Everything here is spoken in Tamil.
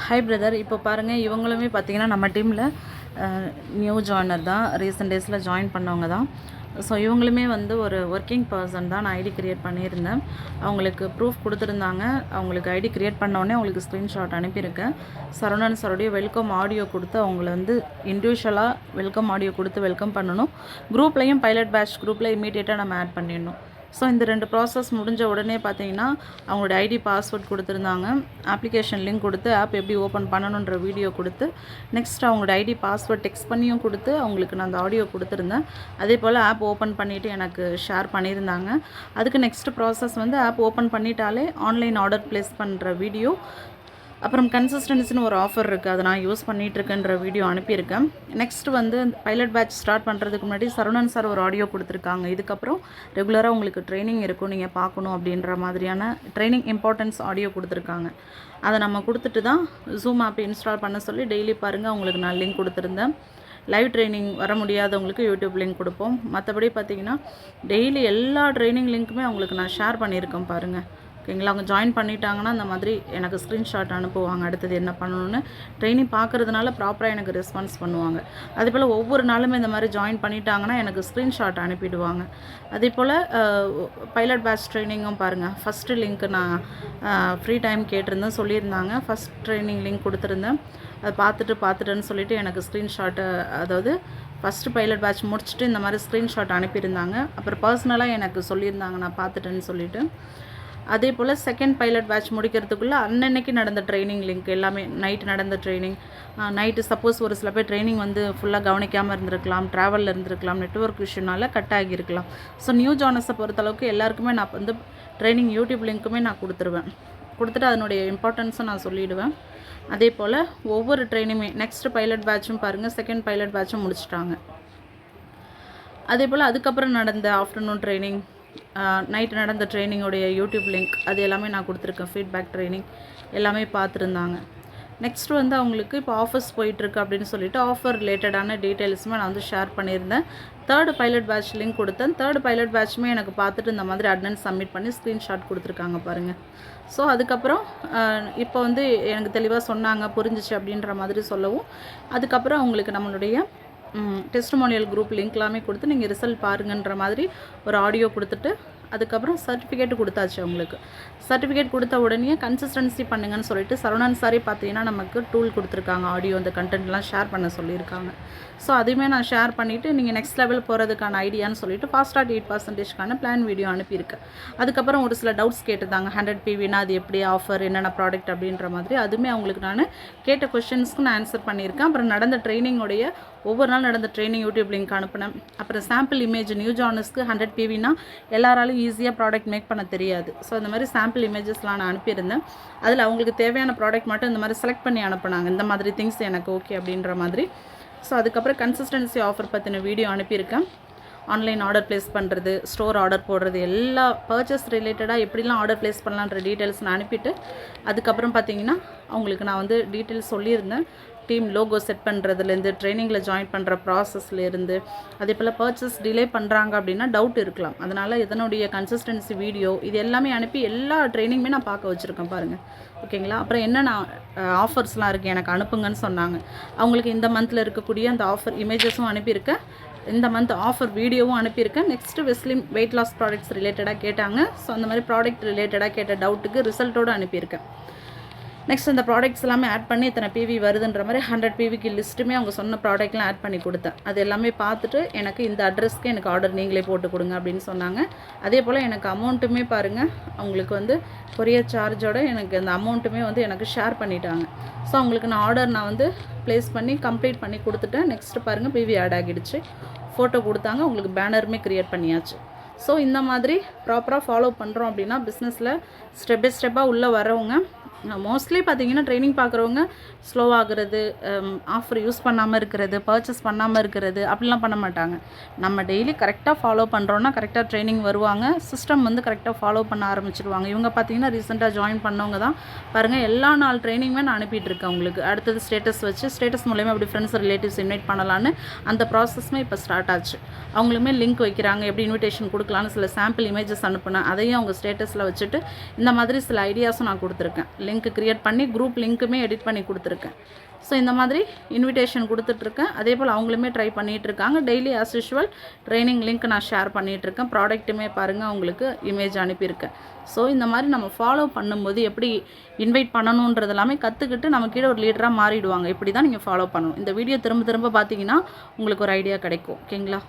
Hi brother. இப்போ பாருங்கள், இவங்களுமே பார்த்தீங்கன்னா நம்ம டீமில் நியூ ஜாயினர் தான். ரீசெண்ட் டேஸில் ஜாயின் பண்ணவங்க தான். ஸோ இவங்களுமே வந்து ஒரு ஒர்க்கிங் பர்சன் தான். நான் ஐடி க்ரியேட் பண்ணியிருந்தேன். அவங்களுக்கு ப்ரூஃப் கொடுத்துருந்தாங்க. அவங்களுக்கு ஐடி க்ரியேட் பண்ணோடனே அவங்களுக்கு ஸ்க்ரீன்ஷாட் அனுப்பியிருக்கேன். சரவணன் சாருடைய வெல்கம் ஆடியோ கொடுத்து அவங்கள வந்து இண்டிவிஜுவலாக வெல்கம் ஆடியோ கொடுத்து வெல்கம் பண்ணணும். குரூப்லேயும் பைலட் பேட்ச் குரூப்பில் இமீடியட்டாக நம்ம ஆட் பண்ணிடணும். ஸோ இந்த 2 ப்ராசஸ் முடிஞ்ச உடனே பார்த்தீங்கன்னா அவங்களோட ஐடி பாஸ்வேர்ட் கொடுத்துருந்தாங்க. அப்ளிகேஷன் லிங்க் கொடுத்து ஆப் எப்படி ஓப்பன் பண்ணணுன்ற வீடியோ கொடுத்து, நெக்ஸ்ட் அவங்களோட ஐடி பாஸ்வேர்ட் டெக்ஸ்ட் பண்ணியும் கொடுத்து அவங்களுக்கு நான் அந்த ஆடியோ கொடுத்துருந்தேன். அதே போல் ஆப் ஓப்பன் பண்ணிவிட்டு எனக்கு ஷேர் பண்ணியிருந்தாங்க. அதுக்கு நெக்ஸ்ட் ப்ராசஸ் வந்து ஆப் ஓப்பன் பண்ணிட்டாலே ஆன்லைன் ஆர்டர் ப்ளேஸ் பண்ணுற வீடியோ, அப்புறம் கன்சிஸ்டன்சின்னு ஒரு ஆஃபர் இருக்குது, அதை நான் யூஸ் பண்ணிகிட்ருக்கேன்ற வீடியோ அனுப்பியிருக்கேன். நெக்ஸ்ட் வந்து பைலட் பேட்ச் ஸ்டார்ட் பண்ணுறதுக்கு முன்னாடி சரவணன் சார் ஒரு ஆடியோ கொடுத்துருக்காங்க. இதுக்கப்புறம் ரெகுலராக உங்களுக்கு ட்ரைனிங் இருக்கும், நீங்கள் பார்க்கணும் அப்படின்ற மாதிரியான ட்ரைனிங் இம்பார்ட்டன்ஸ் ஆடியோ கொடுத்துருக்காங்க. அதை நம்ம கொடுத்துட்டு தான் ஜூம் ஆப் இன்ஸ்டால் பண்ண சொல்லி டெய்லி பாருங்கள், அவங்களுக்கு நான் லிங்க் கொடுத்துருந்தேன். லைவ் ட்ரைனிங் வர முடியாதவங்களுக்கு யூடியூப் லிங்க் கொடுப்போம். மற்றபடி பார்த்திங்கன்னா டெய்லி எல்லா ட்ரைனிங் லிங்க்குமே அவங்களுக்கு நான் ஷேர் பண்ணியிருக்கேன் பாருங்கள். ஓகேங்களா? அவங்க ஜாயின் பண்ணிட்டாங்கன்னா அந்த மாதிரி எனக்கு ஸ்க்ரீன்ஷாட் அனுப்புவாங்க, அடுத்தது என்ன பண்ணணும்னு. ட்ரைனிங் பார்க்குறதுனால ப்ராப்பராக எனக்கு ரெஸ்பான்ஸ் பண்ணுவாங்க. அதே போல் ஒவ்வொரு நாளுமே இந்த மாதிரி ஜாயின் பண்ணிட்டாங்கன்னா எனக்கு ஸ்க்ரீன்ஷாட் அனுப்பிடுவாங்க. அதே போல் பைலட் பேட்ச் ட்ரைனிங்கும் பாருங்கள், ஃபஸ்ட்டு லிங்க்கு நான் ஃப்ரீ டைம் கேட்டிருந்தேன், சொல்லியிருந்தாங்க. ஃபஸ்ட் ட்ரைனிங் லிங்க் கொடுத்துருந்தேன். அதை பார்த்துட்டேன்னு சொல்லிவிட்டு எனக்கு ஸ்க்ரீன்ஷாட்டை, அதாவது ஃபஸ்ட்டு பைலட் பேட்ச் முடிச்சுட்டு இந்த மாதிரி ஸ்க்ரீன்ஷாட் அனுப்பியிருந்தாங்க. அப்புறம் பர்சனலாக எனக்கு சொல்லியிருந்தாங்க நான் பார்த்துட்டேன்னு சொல்லிவிட்டு. அதே போல் செகண்ட் பைலட் பேட்ச் முடிக்கிறதுக்குள்ளே அன்னன்னைக்கு நடந்த ட்ரைனிங் லிங்க் எல்லாமே, நைட்டு நடந்த ட்ரைனிங், நைட்டு சப்போஸ் ஒரு சில பேர் ட்ரைனிங் வந்து ஃபுல்லாக கவனிக்காமல் இருந்திருக்கலாம், ட்ராவலில் இருந்திருக்கலாம், நெட்வொர்க் இஷ்யூனால கட் ஆகியிருக்கலாம். ஸோ நியூ ஜாயினர்ஸை பொறுத்தளவுக்கு எல்லாருக்குமே நான் வந்து ட்ரைனிங் யூடியூப் லிங்க்குமே நான் கொடுத்துட்டு அதனுடைய இம்பார்ட்டன்ஸும் நான் சொல்லிவிடுவேன். அதே போல் ஒவ்வொரு ட்ரைனிங்குமே நெக்ஸ்ட் பைலட் பேட்சும் பாருங்கள், செகண்ட் பைலட் பேட்சும் முடிச்சிட்டாங்க. அதே போல் அதுக்கப்புறம் நடந்த ஆஃப்டர்நூன் ட்ரைனிங், நைட்டு நடந்த ட்ரைனிங்கோடைய யூடியூப் லிங்க் அது எல்லாமே நான் கொடுத்துருக்கேன். ஃபீட்பேக் ட்ரைனிங் எல்லாமே பார்த்துருந்தாங்க. நெக்ஸ்ட் வந்து அவங்களுக்கு இப்போ ஆஃபர்ஸ் போயிட்டுருக்கு அப்படின்னு சொல்லிட்டு ஆஃபர் ரிலேட்டடான டீட்டெயில்ஸுமே நான் வந்து ஷேர் பண்ணியிருந்தேன். தேர்டு பைலட் பேட்ச் லிங்க் கொடுத்தேன். தேர்டு பைலட் பேட்சுமே எனக்கு பார்த்துட்டு இந்த மாதிரி அட்டெண்டன்ஸ் சப்மிட் பண்ணி ஸ்க்ரீன்ஷாட் கொடுத்துருக்காங்க பாருங்கள். ஸோ அதுக்கப்புறம் இப்போ வந்து எனக்கு தெளிவாக சொன்னாங்க, புரிஞ்சிச்சு அப்படின்ற மாதிரி சொல்லவும், அதுக்கப்புறம் அவங்களுக்கு நம்மளுடைய டெஸ்டிமோனியல் குரூப் லிங்க் எல்லாமே கொடுத்து நீங்கள் ரிசல்ட் பாருங்கன்ற மாதிரி ஒரு ஆடியோ கொடுத்துட்டு, அதுக்கப்புறம் சர்டிஃபிகேட்டு கொடுத்தாச்சு. அவங்களுக்கு சர்டிஃபிகேட் கொடுத்த உடனே கன்சிஸ்டன்சி பண்ணுங்கன்னு சொல்லிட்டு சரவணன் சாரே பார்த்தீங்கன்னா நமக்கு டூல் கொடுத்துருக்காங்க, ஆடியோ அந்த கண்டென்ட்லாம் ஷேர் பண்ண சொல்லியிருக்காங்க. ஸோ அதுவுமே நான் ஷேர் பண்ணிவிட்டு நீங்கள் நெக்ஸ்ட் லெவல் போகிறதுக்கான ஐடியான்னு சொல்லிட்டு ஃபாஸ்ட்டாக 8%க்கான பிளான் வீடியோ அனுப்பியிருக்கேன். அதுக்கப்புறம் ஒரு சில டவுட்ஸ் கேட்டுதாங்க, 100 PVனா அது எப்படி, ஆஃபர் என்னென்ன ப்ராடக்ட் அப்படின்ற மாதிரி. அதுவுமே அவங்களுக்கு நான் கேட்ட கொஷின்ஸ்க்கு நான் ஆன்சர் பண்ணியிருக்கேன். அப்புறம் நடந்த ட்ரைனிங்கோடைய ஒவ்வொரு நாள் நடந்த ட்ரைனிங் யூடியூப் லிங்க் அனுப்பினேன். அப்புறம் சாம்பிள் இமேஜ் நியூ ஜாயினர்ஸ்க்கு 100 PVனா எல்லாராலும் ஈஸியாக ப்ராடக்ட் மேக் பண்ண தெரியாது. ஸோ இந்த மாதிரி சாம்பிள் இமேஜஸ்லாம் நான் அனுப்பியிருந்தேன். அதில் அவங்களுக்கு தேவையான ப்ராடக்ட் மட்டும் இந்த மாதிரி செலக்ட் பண்ணி அனுப்புனாங்க, இந்த மாதிரி திங்ஸ் எனக்கு ஓகே அப்படின்ற மாதிரி. ஸோ அதுக்கப்புறம் கன்சிஸ்டன்சி ஆஃபர் பற்றின வீடியோ அனுப்பியிருக்கேன். ஆன்லைன் ஆர்டர் ப்ளேஸ் பண்ணுறது, ஸ்டோர் ஆர்டர் போடுறது, எல்லா பர்ச்சேஸ் ரிலேட்டடாக எப்படிலாம் ஆர்டர் ப்ளேஸ் பண்ணலான்ற டீட்டெயில்ஸ் நான் அனுப்பிட்டு, அதுக்கப்புறம் பார்த்தீங்கன்னா அவங்களுக்கு நான் வந்து டீட்டெயில்ஸ் சொல்லியிருந்தேன். டீம் லோகோ செட் பண்ணுறதுலேருந்து, ட்ரைனிங்கில் ஜாயின் பண்ணுற ப்ராசஸ்லேருந்து, அதே போல் பர்ச்சேஸ் டிலே பண்ணுறாங்க அப்படின்னா டவுட் இருக்கலாம், அதனால் இதனுடைய கன்சிஸ்டன்சி வீடியோ இது எல்லாமே அனுப்பி எல்லா ட்ரைனிங்குமே நான் பார்க்க வச்சுருக்கேன் பாருங்கள். ஓகேங்களா? அப்புறம் என்னென்ன ஆஃபர்ஸ்லாம் இருக்குது எனக்கு அனுப்புங்கன்னு சொன்னாங்க. அவங்களுக்கு இந்த மந்தில் இருக்கக்கூடிய அந்த ஆஃபர் இமேஜஸும் அனுப்பியிருக்கேன், இந்த மந்த் ஆஃபர் வீடியோவும் அனுப்பியிருக்கேன். நெக்ஸ்ட்டு வெஸ்லிம் வெயிட் லாஸ் ப்ராடக்ட்ஸ் ரிலேட்டடாக கேட்டாங்க. ஸோ அந்த மாதிரி ப்ராடக்ட் ரிலேட்டடாக கேட்ட டவுட்டுக்கு ரிசல்ட்டோடு அனுப்பியிருக்கேன். நெக்ஸ்ட் அந்த ப்ராடக்ட்ஸ் எல்லாமே ஆட் பண்ணி இத்தனை PV வருதுன்ற மாதிரி 100 PVக்கு லிஸ்ட்டுமே அவங்க சொன்ன ப்ராடக்ட்லாம் ஆட் பண்ணி கொடுத்தேன். அது எல்லாமே பார்த்துட்டு எனக்கு இந்த அட்ரஸ்க்கு எனக்கு ஆர்டர் நீங்களே போட்டு கொடுங்க அப்படின்னு சொன்னாங்க. அதே போல் எனக்கு அமௌண்ட்டுமே பாருங்கள், அவங்களுக்கு வந்து கொரியர் சார்ஜோட எனக்கு அந்த அமௌண்ட்டுமே வந்து எனக்கு ஷேர் பண்ணிட்டாங்க. ஸோ அவங்களுக்கு நான் ஆர்டர் நான் வந்து ப்ளேஸ் பண்ணி கம்ப்ளீட் பண்ணி கொடுத்துட்டேன். நெக்ஸ்ட்டு பாருங்கள் PV ஆட் ஆகிடுச்சு, ஃபோட்டோ கொடுத்தாங்க, உங்களுக்கு பேனருமே க்ரியேட் பண்ணியாச்சு. ஸோ இந்த மாதிரி ப்ராப்பராக ஃபாலோ பண்ணுறோம் அப்படின்னா பிஸ்னஸில் ஸ்டெப் பை ஸ்டெப்பாக உள்ளே வரவங்க, மோஸ்ட்லி பார்த்தீங்கன்னா ட்ரைனிங் பார்க்குறவங்க ஸ்லோவாகிறது, ஆஃபர் யூஸ் பண்ணாமல் இருக்கிறது, பர்ச்சேஸ் பண்ணாமல் இருக்கிறது அப்படிலாம் பண்ண மாட்டாங்க. நம்ம டெய்லி கரெக்டாக ஃபாலோ பண்ணுறோன்னா கரெக்டாக ட்ரைனிங் வருவாங்க, சிஸ்டம் வந்து கரெக்டாக ஃபாலோ பண்ண ஆரம்பிச்சிடுவாங்க. இவங்க பார்த்தீங்கன்னா ரீசெண்டாக ஜாயின் பண்ணவங்க தான் பாருங்கள், எல்லா நாள் ட்ரைனிங்குமே நான் அனுப்பிட்டுருக்கேன் அவங்களுக்கு. அடுத்தது ஸ்டேட்டஸ் வச்சு ஸ்டேட்டஸ் மூலயமா எப்படி ஃப்ரெண்ட்ஸ் ரிலேட்டிவ்ஸ் இன்வைட் பண்ணலான்னு அந்த ப்ராசஸ்மே இப்போ ஸ்டார்ட் ஆச்சு. அவங்களுமே லிங்க் வைக்கிறாங்க, எப்படி இன்விடேஷன் கொடுக்கலான்னு சில சாம்பிள் இமேஜஸ் அனுப்புனேன், அதையும் அவங்க ஸ்டேட்டஸில் வச்சுட்டு இந்த மாதிரி சில ஐடியாஸும் நான் கொடுத்துருக்கேன். லிங்க் க்ரியேட் பண்ணி குரூப் லிங்க்குமே எடிட் பண்ணி கொடுத்துருக்கேன். ஸோ இந்த மாதிரி இன்விடேஷன் கொடுத்துட்ருக்கேன். அதே போல் அவங்களுமே ட்ரை பண்ணிகிட்ருக்காங்க. Daily as usual training link நான் ஷேர் பண்ணிகிட்ருக்கேன். ப்ராடக்ட்டுமே பாருங்கள், அவங்களுக்கு இமேஜ் அனுப்பியிருக்கேன். ஸோ இந்த மாதிரி நம்ம ஃபாலோ பண்ணும்போது எப்படி இன்வைட் பண்ணணுன்றது எல்லாமே கற்றுக்கிட்டு நம்ம கீழே ஒரு லீடராக மாறிடுவாங்க. இப்படி தான் நீங்கள் ஃபாலோ பண்ணணும். இந்த வீடியோ திரும்ப திரும்ப பார்த்தீங்கன்னா உங்களுக்கு ஒரு ஐடியா கிடைக்கும். ஓகேங்களா?